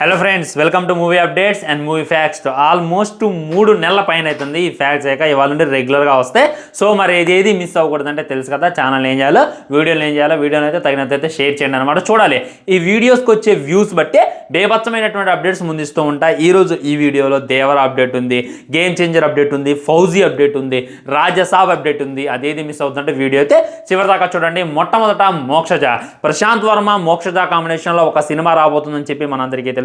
Hello friends, welcome to movie updates and movie facts. Almost 3 నెలల పైన అవుతుంది ఈ ఫ్యాక్ట్స్ అయ్యాక. ఇవాళ నుండి రెగ్యులర్గా వస్తాయి. సో మరి ఏది మిస్ అవ్వకూడదంటే తెలుసు కదా, ఛానల్ ఏం చేయాలో, వీడియోలు ఏం చేయాలో, వీడియోని అయితే తగినంతైతే షేర్ చేయండి అనమాట. చూడాలి ఈ వీడియోస్కి వచ్చే వ్యూస్ బట్టే బేభత్సమైనటువంటి అప్డేట్స్ ముందిస్తూ ఉంటాయి. ఈరోజు ఈ వీడియోలో దేవర అప్డేట్ ఉంది, గేమ్ చేంజర్ అప్డేట్ ఉంది, ఫౌజీ అప్డేట్ ఉంది, రాజసాబ్ అప్డేట్ ఉంది. అదేది మిస్ అవుతుందంటే వీడియో అయితే చివరిదాకా చూడండి. మొట్టమొదట మోక్షజ, ప్రశాంత్ వర్మ మోక్షజ కాంబినేషన్లో ఒక సినిమా రాబోతుందని చెప్పి మనందరికీ తెలుసు.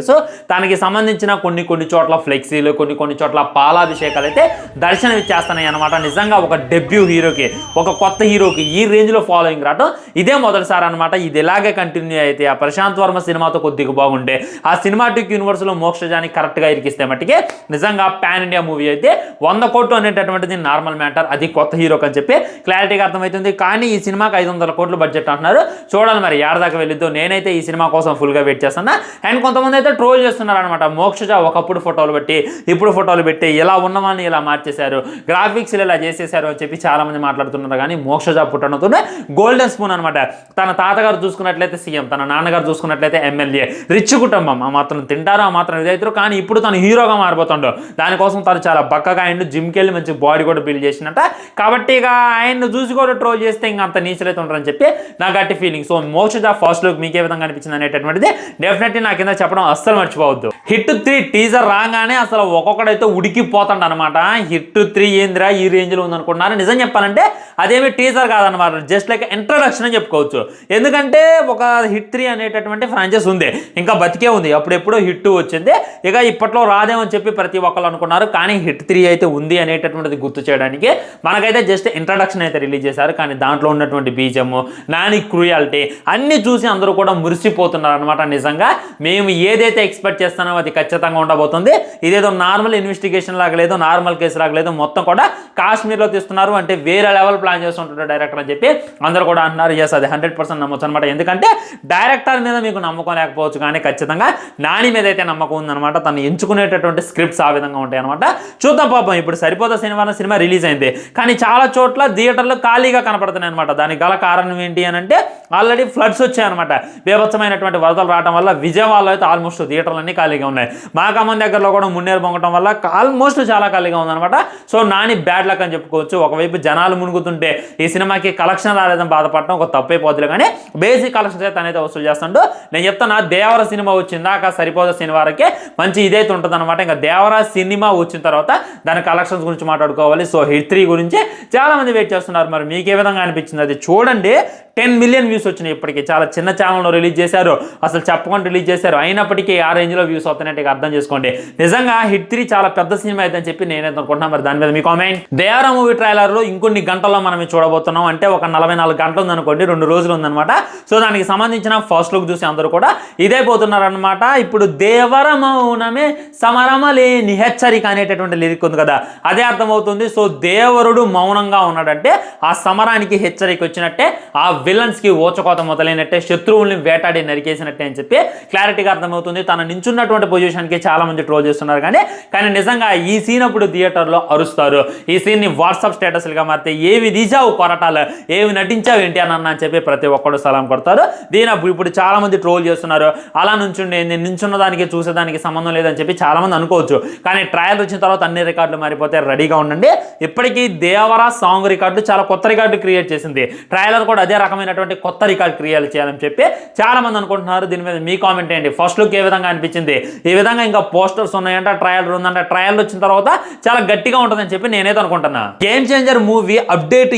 దానికి సంబంధించిన కొన్ని చోట్ల ఫ్లెక్సీలు, కొన్ని చోట్ల పాలాభిషేకాలు అయితే దర్శనం ఇచ్చేస్తున్నాయి అనమాట. నిజంగా ఒక డెబ్యూ హీరోకి, ఒక కొత్త హీరోకి ఈ రేంజ్లో ఫాలోయింగ్ రావడం ఇదే మొదటిసారి అనమాట. ఇది ఇలాగే కంటిన్యూ అయితే ఆ ప్రశాంత్ వర్మ సినిమాతో కొద్దిగా బాగుంటే ఆ సినిమాటిక్ యూనివర్స్లో మోక్షజాని కరెక్ట్గా ఇరికిస్తే మట్టికి నిజంగా పాన్ ఇండియా మూవీ అయితే 100 కోట్లు అనేటటువంటిది నార్మల్ మ్యాటర్. అది కొత్త హీరోకి అని చెప్పి క్లారిటీగా అర్థమవుతుంది. కానీ ఈ సినిమాకి 500 కోట్లు బడ్జెట్ అంటున్నారు. చూడాలి మరి ఏడాదాకా వెళ్ళిద్దో. నేనైతే ఈ సినిమా కోసం ఫుల్గా వెయిట్ చేస్తున్నా. అండ్ కొంతమంది అయితే ట్రోల్ చేస్తున్నారు అనమాట. మోక్షజ ఒకప్పుడు ఫోటోలు పెట్టి ఇప్పుడు ఫోటోలు పెట్టి ఇలా ఉన్నవాళ్ళని ఇలా మార్చేశారు, గ్రాఫిక్స్ ఇలా చేసేశారు అని చెప్పి చాలా మంది మాట్లాడుతున్నారు. కానీ మోక్షజ పుట్టడంతోనే గోల్డెన్ స్పూన్ అనమాట. తన తాతగారు చూసుకున్నట్లయితే సీఎం, తన నాన్నగారు చూసుకున్నట్లయితే ఎమ్మెల్యే, రిచ్ కుటుంబం. ఆ మాత్రం తింటారు, ఆ మాత్రం ఇదైతారు. కానీ ఇప్పుడు తను హీరోగా మారిపోతుండో దానికోసం తను చాలా బక్కగా ఆయన జిమ్కి వెళ్ళి మంచి బాడీ కూడా బిల్డ్ చేసినట్ట. కాబట్టి ఇక ఆయన్ని చూసి కూడా ట్రోల్ చేస్తే ఇంకా అంత నీచలైతే ఉంటారని చెప్పి నా గట్టి ఫీలింగ్. సో మోక్షజ ఫస్ట్ లుక్ మీకు ఏ విధంగా అనిపించింది అనేటటువంటిది డెఫినెట్లీ నా కింద చెప్పడం అస్సలు మర్చిపోవద్దు. హిట్ 3 టీజర్ రాగానే అసలు ఒక్కొక్కడైతే ఉడికిపోతాడు అనమాట. హిట్ 3 ఏందిరా ఈ రేంజ్లో ఉందనుకుంటున్నారు. నిజం చెప్పాలంటే అదేమి టీజర్ కాదనమాట, జస్ట్ లైక్ ఇంట్రడక్షన్ అని చెప్పుకోవచ్చు. ఎందుకంటే ఒక హిట్ 3 అనేటటువంటి ఫ్రాంచైజ్ ఉంది, ఇంకా బతికే ఉంది. అప్పుడెప్పుడో హిట్ 2 వచ్చింది, ఇక ఇప్పట్లో రాదేమని చెప్పి ప్రతి ఒక్కరు అనుకున్నారు. కానీ హిట్ 3 అయితే ఉంది అనేటటువంటిది గుర్తు చేయడానికి మనకైతే జస్ట్ ఇంట్రడక్షన్ అయితే రిలీజ్ చేశారు. కానీ దాంట్లో ఉన్నటువంటి బీజము, నాని క్రూయాలిటీ అన్నీ చూసి అందరూ కూడా మురిసిపోతున్నారు అనమాట. నిజంగా మేము ఏదైతే ఎక్స్పెక్ట్ చేస్తున్నామో అది ఖచ్చితంగా ఉండబోతుంది. ఇదేదో నార్మల్ ఇన్వెస్టిగేషన్ లాగా లేదు, నార్మల్ కేసు లాగా లేదు, మొత్తం కూడా కాశ్మీర్లో తీస్తున్నారు. అంటే వేరే లెవెల్ ప్లాన్ చేస్తుంటారు డైరెక్టర్ అని చెప్పి అందరూ కూడా అంటున్నారు. ఎస్, అది 100% నమ్మొచ్చు అనమాట. ఎందుకంటే డైరెక్టర్ మీద మీకు నమ్మకం లేకపోవచ్చు, కానీ ఖచ్చితంగా నాని మీద అయితే నమ్మకం ఉందన్నమాట. తను ఎంచుకునేటటువంటి స్క్రిప్ట్స్ ఆ విధంగా ఉంటాయి అనమాట. చూద్దాం పాపం. ఇప్పుడు సరిపోతా సినిమా రిలీజ్ అయింది, కానీ చాలా చోట్ల థియేటర్లు ఖాళీగా కనపడుతున్నాయి అనమాట. దానికి గల కారణం ఏంటి అని అంటే ఆల్రెడీ ఫ్లడ్స్ వచ్చాయన్నమాట. బీభత్సమైనటువంటి వరదలు రావడం వల్ల విజయవాడలో అయితే ఆల్మోస్ట్ థియేటర్లన్నీ ఖాళీగా ఉన్నాయి. మా ఖమ్మం దగ్గరలో కూడా మున్నేరు పొంగటం వల్ల ఆల్మోస్ట్ చాలా ఖాళీగా ఉందన్నమాట. సో నాని బ్యాడ్ లక్ అని చెప్పుకోవచ్చు. ఒకవైపు జనాలు మునుగుతుంటే ఈ సినిమాకి కలెక్షన్ రాలేదని బాధపడటం ఒక తప్పైపోతుంది, కానీ బేసిక్ కలెక్షన్స్ అయితే తనైతే వసూలు చేస్తుంటూ నేను చెప్తాను. దేవర సినిమా వచ్చిందాక సరిపోదా సినిమాకి మంచి ఇదైతే ఉంటుంది అనమాట. ఇంకా దేవర సినిమా వచ్చిన తర్వాత దాని కలెక్షన్స్ గురించి మాట్లాడుకోవాలి. సో హిట్ 3 గురించి చాలా మంది వెయిట్ చేస్తున్నారు. మరి మీకు ఏ విధంగా అనిపించింది అది చూడండి. 10 మిలియన్ వ్యూస్ వచ్చినాయి ఇప్పటికీ. చాలా చిన్న ఛానల్లో రిలీజ్ చేశారు, అసలు చెప్పకుండా రిలీజ్ చేశారు. అయినప్పటికీ ఆ రేంజ్లో వ్యూస్ అవుతున్నట్టు అర్థం చేసుకోండి. నిజంగా హిట్ 3 చాలా పెద్ద సినిమా అయితే అని చెప్పి నేనైతే అనుకుంటున్నాను. మరి దాని మీద మీ కామెంట్. దేవర మూవీ ట్రైలర్లో ఇంకొన్ని గంటల్లో మనం చూడబోతున్నాం. అంటే ఒక 44 గంటలు ఉందనుకోండి, 2 రోజులు ఉందన్నమాట. సో దానికి సంబంధించిన ఫస్ట్ లుక్ చూసి అందరూ కూడా ఇదే పోతున్నారనమాట. ఇప్పుడు దేవర మౌనమే సమరమలేని హెచ్చరిక అనేటటువంటి లిరిక్ ఉంది కదా, అదే అర్థమవుతుంది. సో దేవరుడు మౌనంగా ఉన్నాడంటే ఆ సమరానికి హెచ్చరిక వచ్చినట్టే, ఆ విలన్స్కి ఓచకోత మొదలైనట్టే, శత్రువుల్ని వేటాడి నరికేసినట్టే అని చెప్పి క్లారిటీగా అర్థమవుతుంది. తన నించున్నటువంటి పొజిషన్కి చాలా మంది ట్రోల్ చేస్తున్నారు. కానీ నిజంగా ఈ సీన్ అప్పుడు థియేటర్లో అరుస్తారు. ఈ సీన్ని వాట్సాప్ స్టేటస్లుగా మారితే ఏవి తీసావు కొరటాలు, ఏవి నటించావు ఏంటి అని చెప్పి ప్రతి ఒక్కరు సలాం కొడతారు. ఇప్పుడు చాలా మంది ట్రోల్ చేస్తున్నారు. అలా నుంచుండే నేను నించున్న దానికి చూసేదానికి సంబంధం లేదని చెప్పి చాలా మంది అనుకోవచ్చు. కానీ ట్రయల్ వచ్చిన తర్వాత అన్ని రికార్డులు మారిపోతే రెడీగా ఉండండి. ఇప్పటికీ దేవర సాంగ్ రికార్డు చాలా కొత్త రికార్డు క్రియేట్ చేసింది. ట్రయలర్ కూడా అదే రకమైనటువంటి కొత్త రికార్డ్ క్రియేట్ చేయాలని చెప్పి చాలా మంది అనుకుంటున్నారు. దీని మీద మీ కామెంట్ ఏంటి? ఫస్ట్ లుక్ ఏ విధంగా అనిపించింది? ఈ విధంగా ఇంకా పోస్టర్స్ ఉన్నాయంట, ట్రయల్ ఉందంట. ట్రయల్ వచ్చిన తర్వాత చాలా గట్టిగా ఉంటుందని చెప్పి నేనైతే అనుకుంటున్నా. గేమ్ చేంజర్ మూవీ అప్డేట్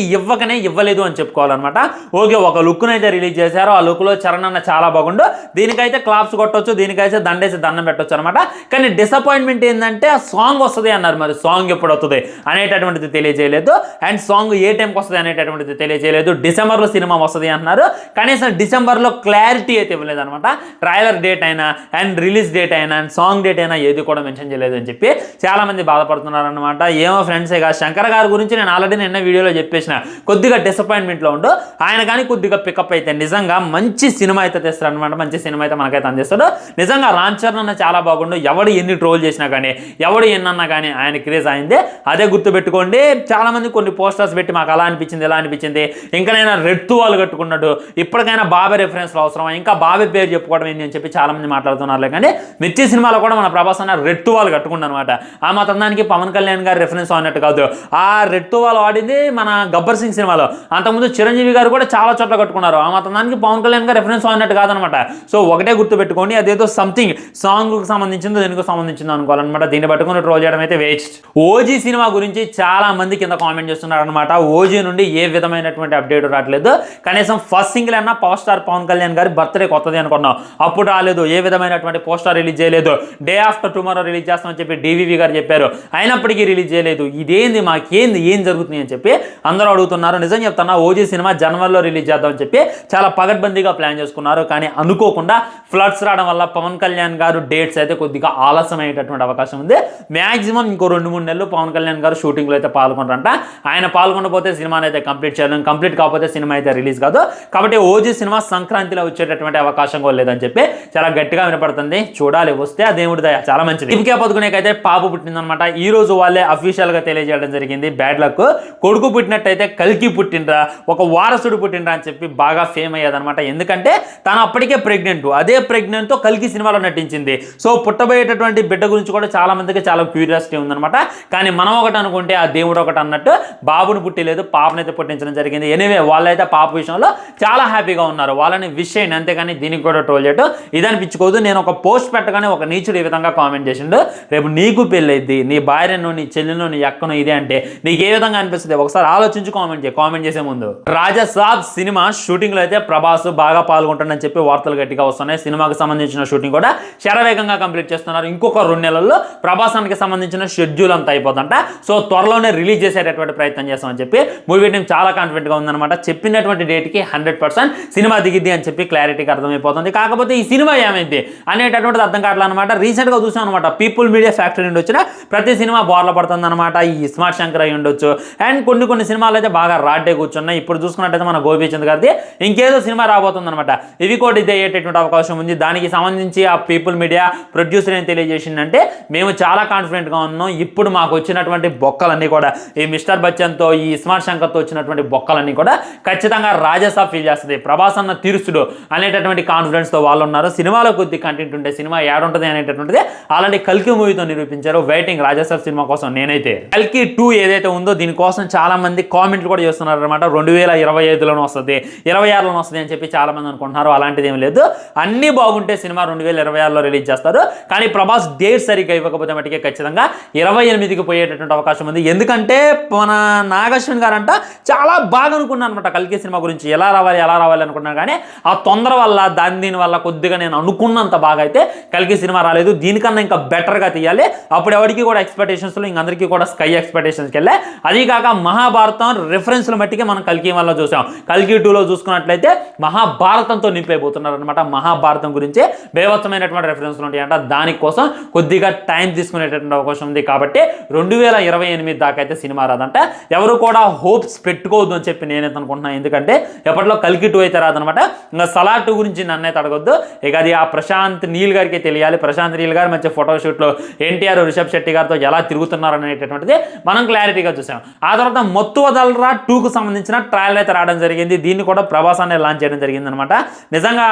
ఇవ్వలేదు అని చెప్పుకోవాలన్నమాట. ఓకే, ఒక లుక్ అయితే రిలీజ్ చేశారు. ఆ లుక్ లో చరణ్ అన్న చాలా బాగుండు. దీనికైతే క్లాప్స్ కొట్టొచ్చు, దీనికైతే దండేసి దండం పెట్టొచ్చు అనమాట. కానీ డిసప్పాయింట్మెంట్ ఏంటంటే ఆ సాంగ్ వస్తుంది అన్నారు. మరి సాంగ్ ఎప్పుడు వస్తుంది అనేటటువంటిది తెలియజేయలేదు. అండ్ సాంగ్ ఏ టైంకి వస్తుంది అనేటటువంటిది తెలియజేయలేదు. డిసెంబర్లో సినిమా వస్తుంది అంటున్నారు. కనీసం డిసెంబర్లో క్లారిటీ అయితే ఇవ్వలేదు అనమాట. ట్రైలర్ డేట్ అయినా అండ్ రిలీజ్ డేట్ అయినా అండ్ సాంగ్ డేట్ అయినా ఏది కూడా మెన్షన్ చేయలేదు అని చెప్పి చాలా మంది బాధపడుతున్నారు అనమాట. ఏమో ఫ్రెండ్స్, ఇక శంకర్ గారి గురించి నేను ఆల్రెడీ నిన్న వీడియోలో చెప్పేసిన, కొద్దిగా డిసప్పాయింట్మెంట్లో ఉండు ఆయన. కానీ కొద్దిగా పికప్ అయితే నిజంగా మంచి సినిమా అయితే తెస్తాడు అనమాట. మంచి సినిమా అయితే మనకైతే అందిస్తాడు. నిజంగా రామ్ చరణ్ అన్న చాలా బాగుండు. ఎవడు ఎన్ని ట్రోల్ చేసినా కానీ, ఎవడు ఎన్నన్నా కానీ ఆయన క్రేజ్ అయిందే. అదే గుర్తుపెట్టుకోండి. చాలా మంది కొన్ని పోస్టర్స్ పెట్టి మాకు అలా అనిపించింది, ఎలా అనిపించింది, ఇంకా నేను రెడ్ తువాలు వాళ్ళు కట్టుకున్నాడు, ఇప్పటికైనా బాబే రెఫరెన్స్లో అవసరమా, ఇంకా బాబే పేరు చెప్పుకోవడం ఏంటి అని చెప్పి చాలా మంది మాట్లాడుతున్నారు. కానీ మిర్చి సినిమాలో కూడా మన ప్రభాస్ అన్న రెడ్ తువాలు కట్టుకున్నాడు అనమాట. ఆ మాత్రం దానికి పవన్ కళ్యాణ్ గారు రెఫరెన్స్ అన్నట్టు కాదు, ఆ రెడ్ తువాలు వాడింది మన గబ్బర్ సింగ్ సినిమాలో. అంతకుముందు చిరంజీవి గారు కూడా చాలా చోట్ల కట్టుకున్నారు, ఆ మాత్రం దానికి పవన్ కళ్యాణ్ గారు రెఫరెన్స్ అన్నట్టు కాదనమాట. సో ఒకటే గుర్తు పెట్టుకోండి, అదేదో సంథింగ్ సాంగ్కి సంబంధించిందో దీనికి సంబంధించిందో అనుకోవాలన్నమాట. దీన్ని పట్టుకుని ట్రోల్ చేయడం అయితే వేస్ట్. ఓజీ సినిమా గురించి చాలా మంది కింద కామెంట్ చేస్తున్నారు అనమాట. ఓజీ నుండి ఏ విధమైనటువంటి అప్డేట్ రావట్లేదు, కనీసం ఫస్ట్ సింగిల్ అన్నా పవర్ స్టార్ పవన్ కళ్యాణ్ గారి బర్త్డే కొత్తది అనుకున్నాం, అప్పుడు రాలేదు. ఏ విధమైనటువంటి పోస్టర్ రిలీజ్ చేయలేదు. డే ఆఫ్టర్ టుమారో రిలీజ్ చేస్తామని చెప్పి డివివి గారు చెప్పారు, అయినప్పటికీ రిలీజ్ చేయలేదు. ఇదేంది, మాకేంది, ఏం జరుగుతుంది అని చెప్పి అందరూ అడుగుతున్నారు. నిజం చెప్తున్నా, ఓజీ సినిమా జనవరిలో రిలీజ్ చేద్దామని చెప్పి చాలా పగడ్బందీగా ప్లాన్ చేసుకున్నారు. కానీ అనుకోకుండా ఫ్లడ్స్ రావడం వల్ల పవన్ కళ్యాణ్ గారు డేట్స్ అయితే కొద్దిగా ఆలస్యం అయ్యేటటువంటి అవకాశం ఉంది. మ్యాక్సిమం ఇంకో 2-3 నెలలు పవన్ కళ్యాణ్ గారు షూటింగ్లో అయితే పాల్గొంటారంట. ఆయన పాల్గొనకపోతే సినిమాని అయితే కంప్లీట్ చేయలేం, కంప్లీట్ కాకపోతే సినిమా అయితే రిలీజ్ కాదు. కాబట్టి ఓజీ సినిమా సంక్రాంతిలో వచ్చేటటువంటి అవకాశం కూడా లేదని చెప్పి చాలా గట్టిగా వినపడుతుంది. చూడాలి, వస్తే ఆ దేవుడి దయ, చాలా మంచిది. దీపికా పదుకునేకైతే పాప పుట్టిందనమాట. ఈ రోజు వాళ్ళే అఫీషియల్ గా తెలియజేయడం జరిగింది. బ్యాడ్ లక్, కొడుకు పుట్టినట్టయితే కల్కి పుట్టినరా, ఒక వారసుడు పుట్టినరా అని చెప్పి బాగా ఫేమ్ అయ్యేదనమాట. ఎందుకంటే తను అప్పటికే ప్రెగ్నెంట్, అదే ప్రెగ్నెంట్ తో కల్కి సినిమాలో నటించింది. సో పుట్టబోయేటటువంటి బిడ్డ గురించి కూడా చాలా మందికి చాలా క్యూరియాసిటీ ఉందనమాట. కానీ మనం ఒకటి అనుకుంటే ఆ దేవుడు ఒకటి అన్నట్టు బాబుని పుట్టిలేదు, పాపనైతే పుట్టించడం జరిగింది. ఎనీవే వాళ్ళైతే పాప విషయంలో చాలా హ్యాపీగా ఉన్నారు. వాళ్ళని విష్ అయింది, అంతేగాని దీనికి కూడా ట్రోల్ చేయటం ఇదనిపించుకోదు. నేను ఒక పోస్ట్ పెట్టగానే ఒక నీచుడు ఈ విధంగా కామెంట్ చేసిండు, రేపు నీకు పెళ్ళైద్ది, నీ భార్యను, నీ చెల్లెను, నీ అక్కను ఇదే అంటే నీకు ఏ విధంగా అనిపిస్తుంది ఒకసారి ఆలోచించి కామెంట్ చేసే ముందు. రాజా సాబ్ సినిమా షూటింగ్ లో అయితే ప్రభాస్ బాగా పాల్గొంటాడని చెప్పి వార్తలు గట్టిగా వస్తున్నాయి. సినిమాకి సంబంధించిన షూటింగ్ కూడా శరవేగంగా కంప్లీట్ చేస్తున్నారు. ఇంకొక 2 నెలల్లో ప్రభాసానికి సంబంధించిన షెడ్యూల్ అంతా అయిపోతుంట. సో త్వరలోనే రిలీజ్ చేసేటటువంటి ప్రయత్నం చేస్తామని చెప్పి మూవీ టీం చాలా కాన్ఫిడెంట్ గా ఉందన్నమాట. చెప్పినటువంటి డేట్ కి 100% సినిమా దిగిద్ది అని చెప్పి క్లారిటీగా అర్థమైపోతుంది. కాకపోతే ఈ సినిమా ఏమైంది అనేటటువంటిది అర్థం కావట్లేదు అనమాట. రీసెంట్ గా చూసాం అనమాట, పీపుల్ మీడియా ఫ్యాక్టరీ నుండి వచ్చిన ప్రతి సినిమా బోర్ల పడుతుంది అనమాట. ఈ స్మార్ట్ శంకర్ అయి ఉండొచ్చు, అండ్ కొన్ని సినిమాలు అయితే బాగా రాడ్డే కూర్చున్నాయి. ఇప్పుడు చూసుకున్నట్టయితే మన గోపీచంద్ గారిది ఇంకేదో సినిమా రాబోతుంది అనమాట. ఇవి కూడా ఇది అయ్యేటటువంటి అవకాశం ఉంది. దానికి సంబంధించి ఆ పీపుల్ మీడియా ప్రొడ్యూసర్ ఏం తెలియజేసిందంటే, మేము చాలా కాన్ఫిడెంట్ గా ఉన్నాం. ఇప్పుడు మాకు వచ్చినటువంటి బొక్కలన్నీ కూడా ఈ మిస్టర్ బచ్చన్తో, ఈ స్మార్ట్ శంకర్తో వచ్చినటువంటి బొక్కలన్నీ కూడా ఖచ్చితంగా రాజసాబ్ ఫీల్ చేస్తుంది, ప్రభాస్ అన్న తీరుస్తుడు అనేటటువంటి కాన్ఫిడెన్స్ తో వాళ్ళు ఉన్నారు. సినిమాలో కొద్ది కంటెంట్ ఉంటే సినిమా ఏడుంటది అనేటటువంటిది అలాంటి కల్కి మూవీతో నిరూపించారు. వెయిటింగ్ రాజసాబ్ సినిమా కోసం నేనైతే. కల్కి 2 ఏదైతే ఉందో దీనికోసం చాలా మంది కామెంట్లు కూడా చేస్తున్నారు అనమాట. 2025లోనే వస్తుంది, 26లోనే వస్తుంది అని చెప్పి చాలా మంది అనుకుంటున్నారు. అలాంటిది ఏం లేదు, అన్ని బాగుంటే సినిమా 2026లో రిలీజ్ చేస్తారు. కానీ ప్రభాస్ డేట్ సరిగ్గా ఇవ్వకపోతే మటుకే ఖచ్చితంగా 28కి పోయేటటువంటి అవకాశం ఉంది. ఎందుకంటే మన నాగశ్విన్ గారంట చాలా బాగా అనుకున్నాను అనమాట కల్కి సినిమా గురించి, ఎలా రావాలి అనుకున్నాను. కానీ ఆ తొందర వల్ల దీని వల్ల కొద్దిగా నేను అనుకున్నంత బాగా అయితే కల్కి సినిమా రాలేదు. దీనికన్నా ఇంకా బెటర్గా తీయాలి. అప్పుడు ఎవరికి కూడా ఎక్స్పెక్టేషన్స్లో ఇంకందరికీ కూడా స్కై ఎక్స్పెక్టేషన్స్కి వెళ్ళే. అది కాక మహాభారతం రిఫరెన్స్ల మట్టికి మనం కల్కి వల్ల చూసాం. కల్కి 2లో చూసుకున్నట్లయితే మహాభారతంతో నింపైపోతున్నారు అనమాట. మహాభారతం గురించి బేవత్తమైనటువంటి రిఫరెన్స్లు ఉంటాయంట. దానికోసం కొద్దిగా టైం తీసుకునేటటువంటి అవకాశం ఉంది. కాబట్టి 2028 దాకా అయితే సినిమా రాదంట. ఎవరు కూడా హోప్స్ పెట్టుకోవద్దు అని చెప్పి నేనైతే అనుకుంటున్నాను. ఎందుకంటే ఎప్పట్లో కల్కి 2 అయితే రాదనమాట. ఇంకా సలార్ 2 గురించి నన్నైతే అడగొద్దు. ఇక అది ఆ ప్రశాంత్ నీల్ గారికి తెలియాలి. ప్రశాంత్ నీల్ గారు మంచి ఫోటోషూట్లో ఎన్టీఆర్, రిషబ్ శెట్టి గారితో ఎలా తిరుగుతున్నారు అనేటటువంటిది మనం క్లారిటీగా చూసాం. ఆ తర్వాత మొత్తు వదలరా 2కు సంబంధించిన ట్రయల్ అయితే రావడం జరిగింది. దీన్ని కూడా ప్రభాస్ అనే లాంచ్ చేయడం జరిగింది అనమాట. నిజంగా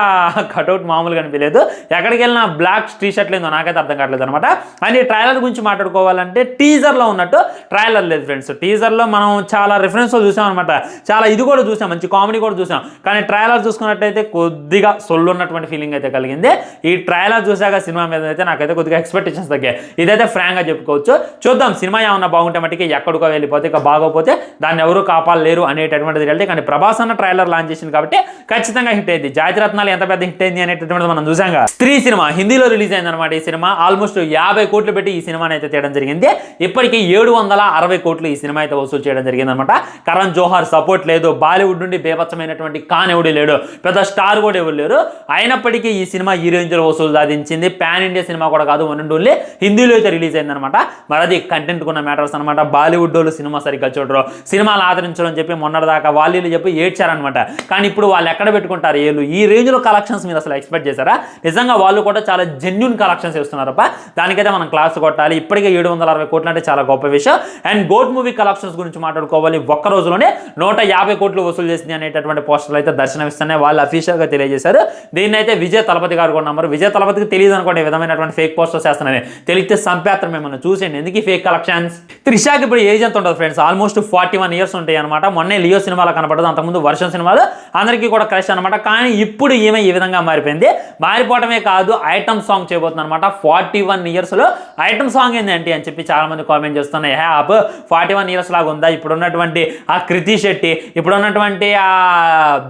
కటౌట్ మామూలుగా అనిపించలేదు. ఎక్కడికి వెళ్ళినా బ్లాక్ టీ షర్ట్లు ఏందో నాకైతే అర్థం కావట్లేదు అనమాట. అండ్ ఈ ట్రైలర్ గురించి మాట్లాడుకోవాలంటే టీజర్లో ఉన్నట్టు ట్రైలర్ లేదు ఫ్రెండ్స్. టీజర్లో మనం చాలా రిఫరెన్స్ చూసాం అనమాట. చాలా ఇది కూడా చూసాం, మంచి కామెడీ కూడా చూసాం. కానీ ట్రైలర్ చూసుకున్నట్టయితే కొద్దిగా సొల్లు ఉన్నటువంటి ఫీలింగ్ అయితే కలిగింది. ఈ ట్రైలర్ చూసాక సినిమా మీద అయితే నాకైతే కొద్దిగా ఎక్స్పెక్టేషన్స్ తగ్గాయి. ఇదైతే ఫ్రాంక్గా చెప్పుకోవచ్చు. చూద్దాం సినిమా ఏమన్నా బాగుంటే మటుకి ఎక్కడికో వెళ్ళిపోతే, ఇక బాగోపోతే దాన్ని ఎవరు కాపాడలేరు అనేటటువంటిది రియాలిటీ. కానీ ప్రభాస్ అన్న ట్రైలర్ లాంచ్ చేసింది కాబట్టి ఖచ్చితంగా హిట్ అయింది. జాతిరత్నాలు ఎంత పెద్ద హిట్ అయింది అనేటటువంటిది మనం చూసాంగా. స్త్రీ సినిమా హిందీలో రిలీజ్ అయింది అనమాట. ఈ సినిమా ఆల్మోస్ట్ 50 కోట్లు పెట్టి ఈ సినిమాని అయితే తీయడం జరిగింది. ఇప్పటికీ 760 కోట్లు ఈ సినిమా అయితే వసూలు చేయడం జరిగింది అనమాట. కరణ్ జోహార్ సపోర్ట్ లేదు, బాలీవుడ్ నుండి బేపచ్చమైనటువంటి కాన్ ఎవడు లేడు, పెద్ద స్టార్ కూడా ఎవరు లేరు. అయినప్పటికీ ఈ సినిమా ఈ రేంజ్లో వసూలు సాధించింది. పాన్ ఇండియా సినిమా కూడా కాదు, వన్ అండ్ ఓన్లీ హిందీలో అయితే రిలీజ్ అయింది అనమాట. మరి అది కంటెంట్ కున్న మ్యాటర్స్ అనమాట. బాలీవుడ్ వాళ్ళు సినిమా సరిగ్గా చూడరు, సినిమాలు ఆదరించడం అని చెప్పి మొన్నటిదాకా వాళ్ళు చెప్పి ఏడ్చారనమాట. కానీ ఇప్పుడు వాళ్ళు ఎక్కడ పెట్టుకుంటారు ఏళ్ళు? ఈ రేంజ్లో కలెక్షన్స్ మీరు అసలు ఎక్స్పెక్ట్ చేశారా? నిజంగా వాళ్ళు కూడా చాలా జెన్యూన్ కలెక్షన్స్ ఇస్తున్నారప్ప. దానికైతే మనం క్లాస్ కొట్టాలి. ఇప్పటికే 760 కోట్లు అంటే చాలా గొప్ప విషయం. అండ్ గోట్ మూవీ కలెక్షన్స్ గురించి మాట్లాడుకోవాలి. ఒక్క రోజులోనే 150 కోట్లు వసూలు చేసింది. జరుగుతుంది అనేటటువంటి పోస్టర్లు అయితే దర్శనమిస్తున్నాయి, వాళ్ళు అఫీషియల్గా తెలియజేశారు. దీన్ని అయితే విజయ్ తలపతి గారు కూడా నమ్మరు. విజయ్ తలపతికి తెలియదు అనుకోండి ఈ విధమైనటువంటి ఫేక్ పోస్టర్స్ చేస్తున్నాయి, తెలిస్తే సంపేత్రం ఏమన్నా చూసేయండి ఎందుకు ఈ ఫేక్ కలెక్షన్స్. త్రిషాకి ఇప్పుడు ఏజ్ ఎంత ఉంటుంది ఫ్రెండ్స్, ఆల్మోస్ట్ 41 ఇయర్స్ ఉంటాయి అనమాట. మొన్నే లియో సినిమాలో కనపడదు, అంతకుముందు వర్షం సినిమాలో అందరికీ కూడా క్రష్ అనమాట. కానీ ఇప్పుడు ఈమె ఈ విధంగా మారిపోయింది. మారిపోవటమే కాదు, ఐటమ్ సాంగ్ చేయబోతుంది అనమాట. 41 ఇయర్స్లో ఐటమ్ సాంగ్ ఏంటి అని చెప్పి చాలా మంది కామెంట్ చేస్తున్నాయి. హే అప్ 41 ఇయర్స్ లాగా ఉందా, ఇప్పుడు ఉన్నటువంటి ఆ కృతి శెట్టి, ఇప్పుడు ఉన్నటువంటి ఆ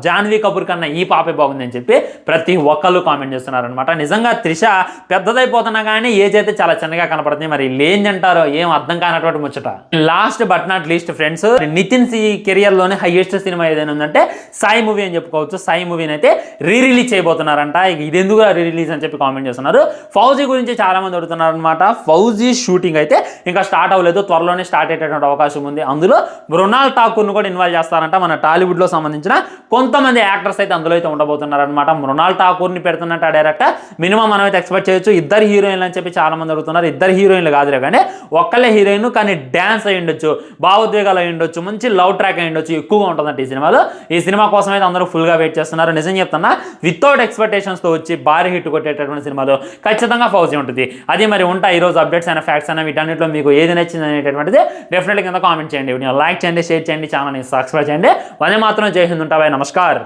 జాన్వీ కపూర్ కన్నా ఈ పాపే బాగుంది అని చెప్పి ప్రతి ఒక్కళ్ళు కామెంట్ చేస్తున్నారు అనమాట. నిజంగా త్రిష పెద్దదైపోతున్నా కానీ ఏజ్ అయితే చాలా చిన్నగా కనపడుతుంది. మరి లేంజంటారో ఏం అర్థం కానటువంటి ముచ్చట. Last but not least friends, Nitin career లోనే హైయెస్ట్ సినిమా ఏదైనా ఉందంటే సాయి మూవీ అని చెప్పుకోవచ్చు. సాయి మూవీని అయితే రిలీజ్ చేయబోతున్నారంట. ఇది ఎందుకు రిలీజ్ అని చెప్పి కామెంట్ చేస్తున్నారు. ఫౌజీ గురించి చాలా మంది అడుగుతున్నారు అనమాట. ఫౌజీ షూటింగ్ అయితే ఇంకా స్టార్ట్ అవ్వలేదు, త్వరలోనే స్టార్ట్ అయ్యేటువంటి అవకాశం ఉంది. అందులో మృణాల్ ఠాకూర్ను కూడా ఇన్వాల్వ్ చేస్తారంట. మన టాలీవుడ్ లో సంబంధించిన కొంతమంది యాక్టర్స్ అయితే అందులో అయితే ఉండబోతున్నారు అనమాట. మృణాల్ ఠాకూర్ని పెడుతున్నట్టు డైరెక్టర్ మినిమం మనం అయితే ఎక్స్పెక్ట్ చేయొచ్చు. ఇద్దరు హీరోయిన్లు అని చెప్పి చాలా మంది అడుగుతున్నారు. ఇద్దరు హీరోయిన్లు కాదులే కానీ ఒక్కళ్ళే హీరోయిన్, కానీ డ్యాన్స్ అయి ఉండొచ్చు, భావోద్వేగాలు అయి ఉండొచ్చు, మంచి లవ్ ట్రాక్ అయి ఉండొచ్చు, ఎక్కువగా ఉంటుందంట ఈ సినిమాలో. ఈ సినిమా కోసం అయితే అందరూ ఫుల్గా వెయిట్ చేస్తున్నారు. నిజం చెప్తున్నా, వితౌట్ ఎక్స్పెక్టేషన్స్తో వచ్చి భారీ హిట్ కొట్టేటటువంటి సినిమాలో ఖచ్చితంగా ఫౌజీ ఉంటుంది. అది మరి ఉంటాయి ఈరోజు అప్డేట్స్ అయినా ఫ్యాక్ట్స్ అయినా వీటన్నిటిలో మీకు ఏది నచ్చింది అనేటటువంటిది డెఫినెట్లీ కింద కామెంట్ చేయండి. వీడియో లైక్ చేయండి, షేర్ చేయండి, ఛానల్ని సబ్స్క్రైబ్ చేయండి. వందే మాత్రం జై హింద్, ఉంటాయి. నమస్కారం.